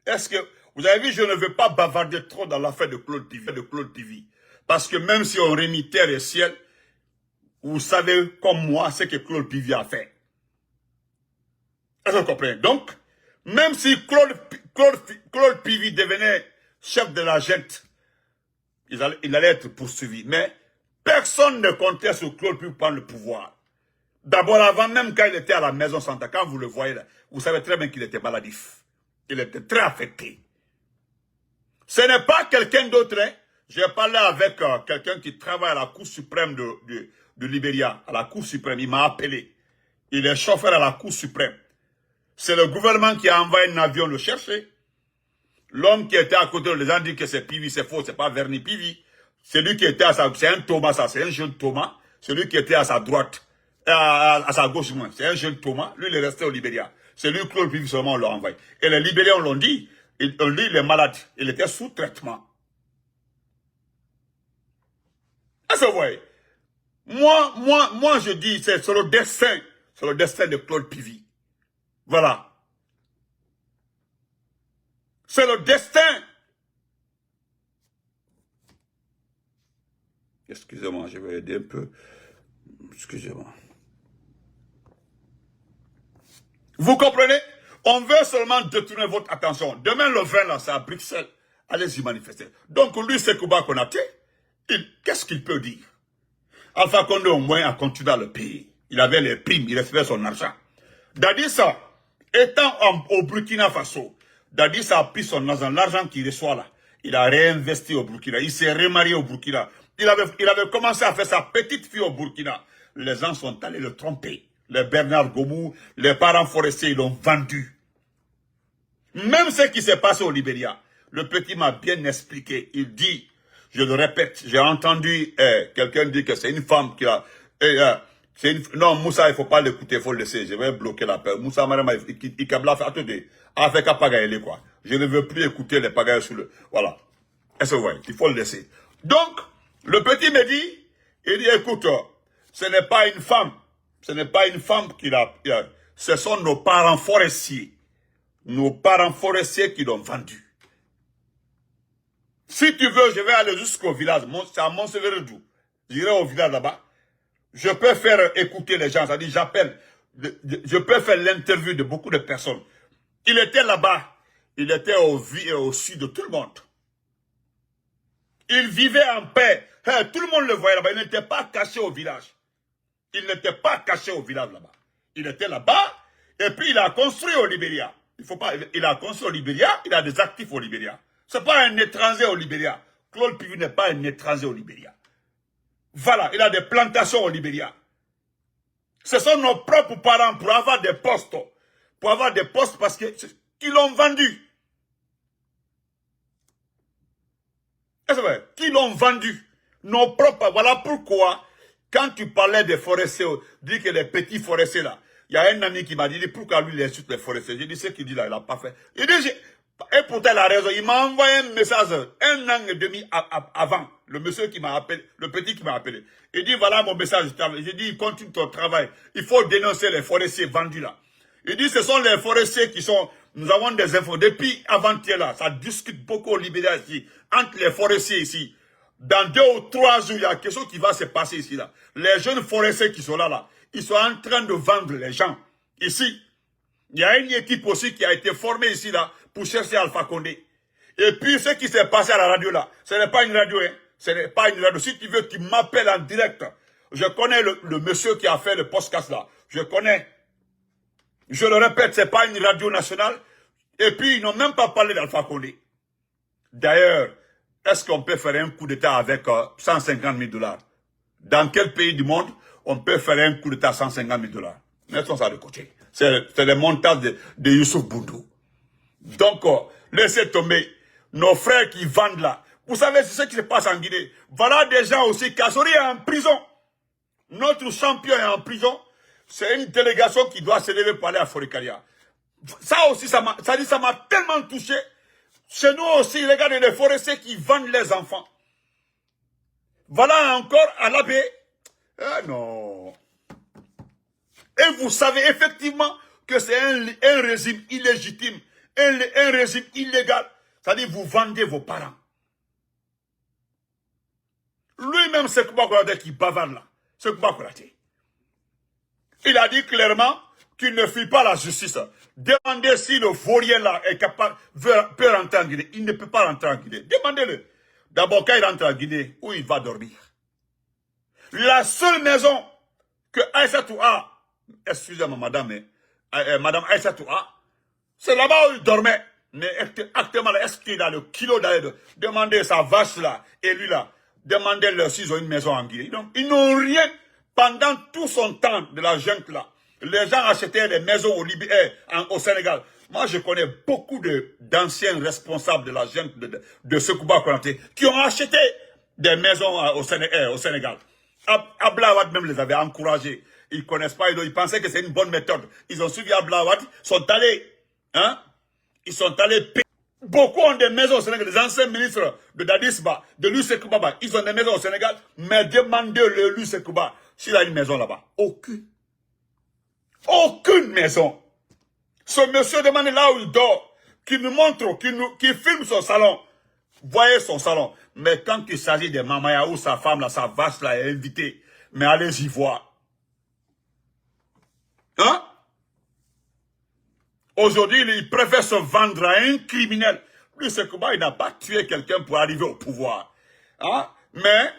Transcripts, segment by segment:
Est-ce que, vous avez vu, je ne veux pas bavarder trop dans l'affaire de Claude TV. Parce que même si on réunit terre et ciel, vous savez comme moi ce que Claude TV a fait. Est-ce que vous comprenez? Donc, même si Claude TV devenait chef de la junte, il allait être poursuivi. Mais personne ne comptait sur Claude pour prendre le pouvoir. D'abord, avant même quand il était à la maison Santa, quand vous le voyez là, vous savez très bien qu'il était maladif. Il était très affecté. Ce n'est pas quelqu'un d'autre. Hein. J'ai parlé avec quelqu'un qui travaille à la Cour suprême de Libéria, à la Cour suprême. Il m'a appelé. Il est chauffeur à la Cour suprême. C'est le gouvernement qui a envoyé un avion le chercher. L'homme qui était à côté, les gens disent que c'est Pivi, c'est faux, c'est pas Verni Pivi. C'est lui qui était à sa, c'est un Thomas, ça, c'est un jeune Thomas. C'est lui qui était à sa droite, à sa gauche, moins. C'est un jeune Thomas. Lui, il est resté au Libéria. C'est lui, Claude Pivi, seulement, on l'a envoyé. Et les Libériens l'ont dit, lui, il est malade. Il était sous traitement. Est-ce que vous voyez? Moi, je dis, c'est le destin. C'est le destin de Claude Pivi. Voilà. C'est le destin. Excusez-moi, je vais aider un peu. Excusez-moi. Vous comprenez? On veut seulement détourner votre attention. Demain, le 20, là, c'est à Bruxelles. Allez-y manifester. Donc, lui, c'est Kouba Konaté. Qu'est-ce qu'il peut dire? Alpha Condé, au moins, a continué à le payer. Il avait les primes, il recevait son argent. Dadissa, étant au Burkina Faso, Dadissa a pris son argent, l'argent qu'il reçoit là. Il a réinvesti au Burkina. Il s'est remarié au Burkina. Il avait commencé à faire sa petite fille au Burkina. Les gens sont allés le tromper. Les Bernard Gomou, les parents forestiers, ils l'ont vendu. Même ce qui s'est passé au Libéria, le petit m'a bien expliqué. Il dit, je le répète, j'ai entendu quelqu'un dire que c'est une femme qui a... non, Moussa, il ne faut pas l'écouter, il faut le laisser. Je vais bloquer l'appel. Moussa, madame, il câble fait, attendez, avec un pagaille, quoi. Je ne veux plus écouter les pagailles sur le... Voilà. Est-ce que vous voyez? Il faut le laisser. Donc, le petit me dit, il dit, écoute, ce n'est pas une femme. Ce n'est pas une femme ce sont nos parents forestiers. Nos parents forestiers qui l'ont vendu. Si tu veux, je vais aller jusqu'au village. C'est à Montseveredou. J'irai au village là-bas. Je peux faire écouter les gens. C'est-à-dire, j'appelle. Je peux faire l'interview de beaucoup de personnes. Il était là-bas. Il était au sud de tout le monde. Il vivait en paix. Tout le monde le voyait là-bas. Il n'était pas caché au village. Il n'était pas caché au village là-bas. Il était là-bas. Et puis, il a construit au Libéria. Il a construit au Libéria. Il a des actifs au Libéria. Ce n'est pas un étranger au Libéria. Claude Pivi n'est pas un étranger au Libéria. Voilà, il a des plantations au Libéria. Ce sont nos propres parents pour avoir des postes. Pour avoir des postes parce qu'ils l'ont vendu. Est-ce que vrai? Qui l'ont vendu. Nos propres. Voilà pourquoi, quand tu parlais des forestiers, dis que les petits forestiers là, il y a un ami qui m'a dit, pourquoi lui il insulte les forestiers? J'ai dit, ce qu'il dit là, il n'a pas fait. Il dit, et pourtant il a raison, il m'a envoyé un message 1 an et demi avant, le monsieur qui m'a appelé, le petit qui m'a appelé. Il dit, voilà mon message, j'ai dit, continue ton travail, il faut dénoncer les forestiers vendus là. Il dit, ce sont les forestiers qui sont, nous avons des infos, depuis avant-hier là, ça discute beaucoup au Libéria ici, entre les forestiers ici. Dans 2 ou 3 jours, il y a quelque chose qui va se passer ici là. Les jeunes forestiers qui sont là, ils sont en train de vendre les gens. Ici, il y a une équipe aussi qui a été formée ici là, pour chercher Alpha Condé. Et puis, ce qui s'est passé à la radio là, ce n'est pas une radio, hein. Ce n'est pas une radio. Si tu veux, tu m'appelles en direct. Je connais le monsieur qui a fait le podcast là. Je connais. Je le répète, ce n'est pas une radio nationale. Et puis, ils n'ont même pas parlé d'Alpha Condé. D'ailleurs, est-ce qu'on peut faire un coup d'État avec 150 000 $? Dans quel pays du monde on peut faire un coup d'État à 150 000 $? Mettons ça de côté. C'est le montage de Youssouf Boudou. Donc, laissez tomber nos frères qui vendent là. Vous savez, c'est ce qui se passe en Guinée. Voilà des gens aussi. Kassori est en prison. Notre champion est en prison. C'est une délégation qui doit s'élever pour aller à Forikaria. Ça aussi, ça m'a tellement touché. Chez nous aussi, regardez les forestiers qui vendent les enfants. Voilà encore à l'abbé. Ah non. Et vous savez effectivement que c'est un régime illégitime, un régime illégal. C'est-à-dire vous vendez vos parents. Lui-même, c'est Kouba Konaté qui bavarde là. C'est Kouba Konaté. Il a dit clairement qu'il ne fuit pas la justice. Demandez si le vaurien là est capable, peut rentrer en Guinée. Il ne peut pas rentrer en Guinée. Demandez-le. D'abord, quand il rentre en Guinée, où il va dormir? La seule maison que Aïssatou a, excusez-moi madame, madame Aïssatou a, c'est là-bas où il dormait. Mais actuellement, est-ce qu'il a le kilo d'aide? Demandez sa vache là, et lui là, demandez-leur s'ils ont une maison en Guinée. Ils n'ont rien. Pendant tout son temps de la junte là, les gens achetaient des maisons au Sénégal. Moi, je connais beaucoup d'anciens responsables de la junte de Sekouba Konaté qui ont acheté des maisons au Sénégal. Ablaouad même les avait encouragés. Ils ne connaissent pas, ils pensaient que c'est une bonne méthode. Ils ont suivi Ablaouad, sont allés, ils sont allés payer. Beaucoup ont des maisons au Sénégal, les anciens ministres de Dadisba, de Lusekouba, ils ont des maisons au Sénégal, mais demandez le Lusekouba s'il a une maison là-bas. Aucune. Aucune maison. Ce monsieur demande là où il dort, qu'il nous montre, qu'il filme son salon. Voyez son salon. Mais quand il s'agit de Mamaya ou sa femme, là, sa vache là est invitée, mais allez-y voir. Hein? Aujourd'hui, il préfère se vendre à un criminel. Lui, c'est comment il n'a pas tué quelqu'un pour arriver au pouvoir. Hein? Mais,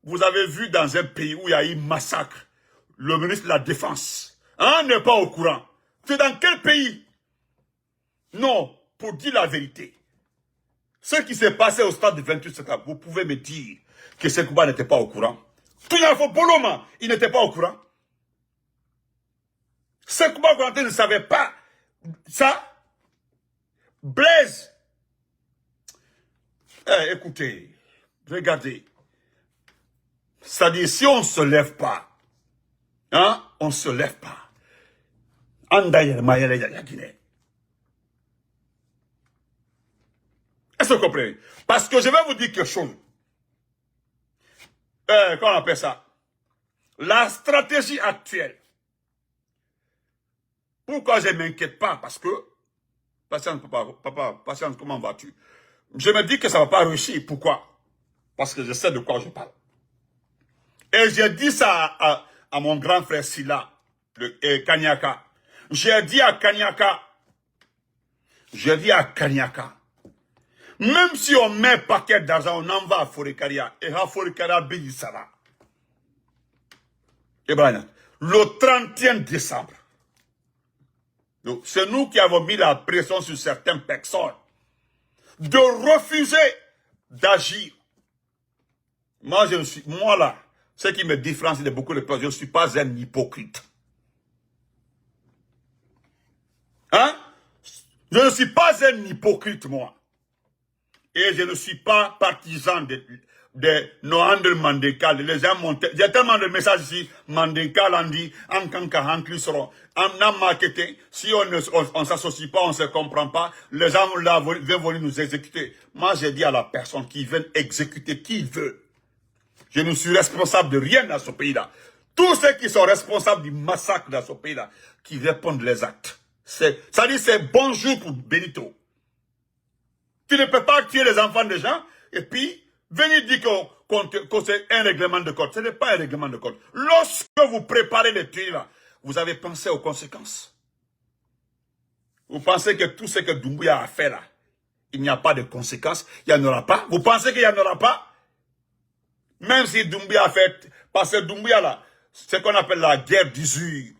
vous avez vu dans un pays où il y a eu massacre, le ministre de la Défense n'est pas au courant. C'est dans quel pays? Non, pour dire la vérité. Ce qui s'est passé au stade de 28 septembre, vous pouvez me dire que Sekouba n'était pas au courant. Tout le monde, Boloma, il n'était pas au courant. Sekouba Konaté ne savait pas ça. Blaise. Écoutez, regardez. C'est-à-dire, si on ne se lève pas, on ne se lève pas. Guinée. Est-ce que vous comprenez? Parce que je vais vous dire quelque chose. Comment on appelle ça? La stratégie actuelle. Pourquoi je ne m'inquiète pas? Parce que, patience, papa, patience, comment vas-tu? Je me dis que ça ne va pas réussir. Pourquoi? Parce que je sais de quoi je parle. Et j'ai dit ça à mon grand frère Silla, Kanyaka. J'ai dit à Kanyaka, même si on met un paquet d'argent, on en va à Forekaria. Et à Forekaria, béni ça va. Le 31 décembre, c'est nous qui avons mis la pression sur certaines personnes de refuser d'agir. Moi là, ce qui me différencie de beaucoup de personnes, je ne suis pas un hypocrite. Je ne suis pas un hypocrite, moi. Et je ne suis pas partisan de Noandel Mandekal. Les gens m'ont... Il y a tellement de messages ici. Mandekal en dit, en kanka, en clisseron, en marketing. Si on ne s'associe pas, on ne se comprend pas, les gens là viennent venir nous exécuter. Moi, j'ai dit à la personne qui vient exécuter qui veut. Je ne suis responsable de rien dans ce pays-là. Tous ceux qui sont responsables du massacre dans ce pays-là, qui répondent les actes. Ça dit c'est bonjour pour Benito. Tu ne peux pas tuer les enfants des gens et puis venir dire que c'est un règlement de compte. Ce n'est pas un règlement de compte. Lorsque vous préparez les tuer là, vous avez pensé aux conséquences. Vous pensez que tout ce que Doumbouya a fait là, il n'y a pas de conséquences, il n'y en aura pas. Vous pensez qu'il n'y en aura pas? Même si Doumbouya a fait, parce que Doumbouya là, c'est ce qu'on appelle la guerre d'usure.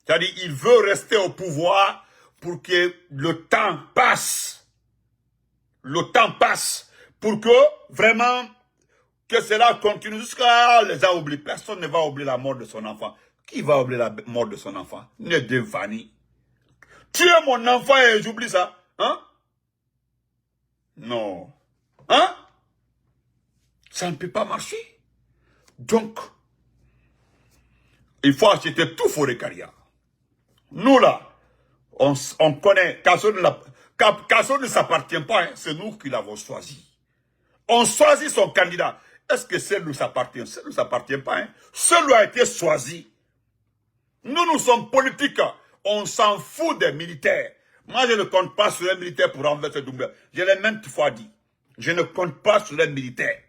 C'est-à-dire, il veut rester au pouvoir pour que le temps passe. Le temps passe. Pour que, vraiment, que cela continue jusqu'à les gens oublient. Personne ne va oublier la mort de son enfant. Qui va oublier la mort de son enfant? Ne devani. Tuer mon enfant et j'oublie ça. Hein? Non. Hein? Ça ne peut pas marcher. Donc, il faut acheter tout Forekaria. Nous là, on connaît, Kasso ne s'appartient pas, hein, c'est nous qui l'avons choisi. On choisit son candidat. Est-ce que celle nous appartient? Celle ne nous appartient pas. Hein. Celui a été choisi. Nous sommes politiques. On s'en fout des militaires. Moi, je ne compte pas sur les militaires pour renverser Doumbouya. Je l'ai maintes fois dit. Je ne compte pas sur les militaires.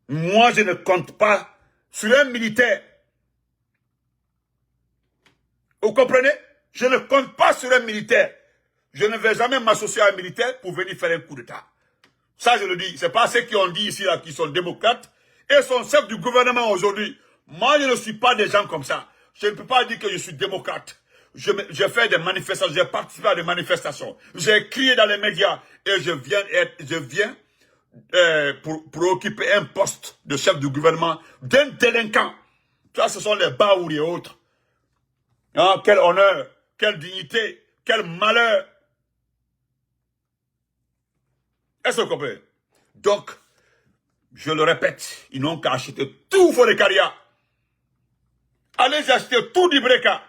Moi, je ne compte pas sur les militaires. Vous comprenez? Je ne compte pas sur les militaires. Je ne vais jamais m'associer à un militaire pour venir faire un coup d'État. Ça, je le dis. C'est pas ceux qui ont dit ici, là, qui sont démocrates et sont chefs du gouvernement aujourd'hui. Moi, je ne suis pas des gens comme ça. Je ne peux pas dire que je suis démocrate. Je fais des manifestations, j'ai participé à des manifestations. J'ai crié dans les médias et je viens pour occuper un poste de chef du gouvernement d'un délinquant. Ça, ce sont les Baouri et autres. Ah, quel honneur, quelle dignité, quel malheur. Est-ce que vous comprenez? Donc, je le répète, ils n'ont qu'à acheter tout Forécaria. Allez acheter tout d'Ibreka.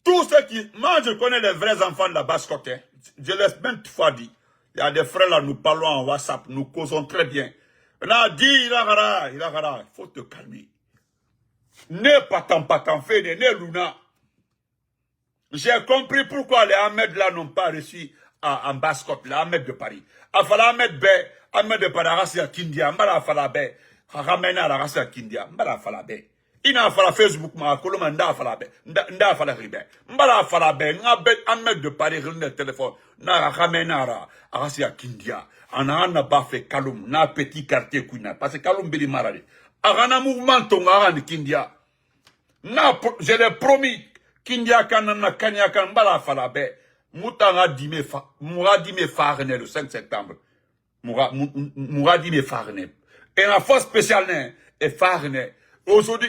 Tous ceux qui... Moi, je connais les vrais enfants de la basse-côte. Hein. Je l'ai maintes fois dit. Il y a des frères là, nous parlons en WhatsApp, nous causons très bien. Là, dis, il faut te calmer. Ne patant, fait, ne Luna. J'ai compris pourquoi les Ahmed là n'ont pas reçu en basse-côte, les Ahmed de Paris. Afala Ahmed B, Ahmed de Paris, Arasi à Kindia, Mbala Afala B, Ramena Arasi à Kindia, Mbala Afala B. Ina Afala Facebook, ma Koloma, Nda Afala B, Nda Afala Ribe, Mbala Afala B, Ahmed de Paris, le téléphone, Na Ramena Arasi à Kindia, Anana Bafé Kaloum, Na petit quartier Kuna, parce que Kaloum Bili Marade. Arana mouvement Tonga Kindia. Na, je l'ai promis. Kindia kanana kanya kan bala fala be mutanga dime moura dime farne le 5 septembre moura dime farne et la force spéciale est farne aujourd'hui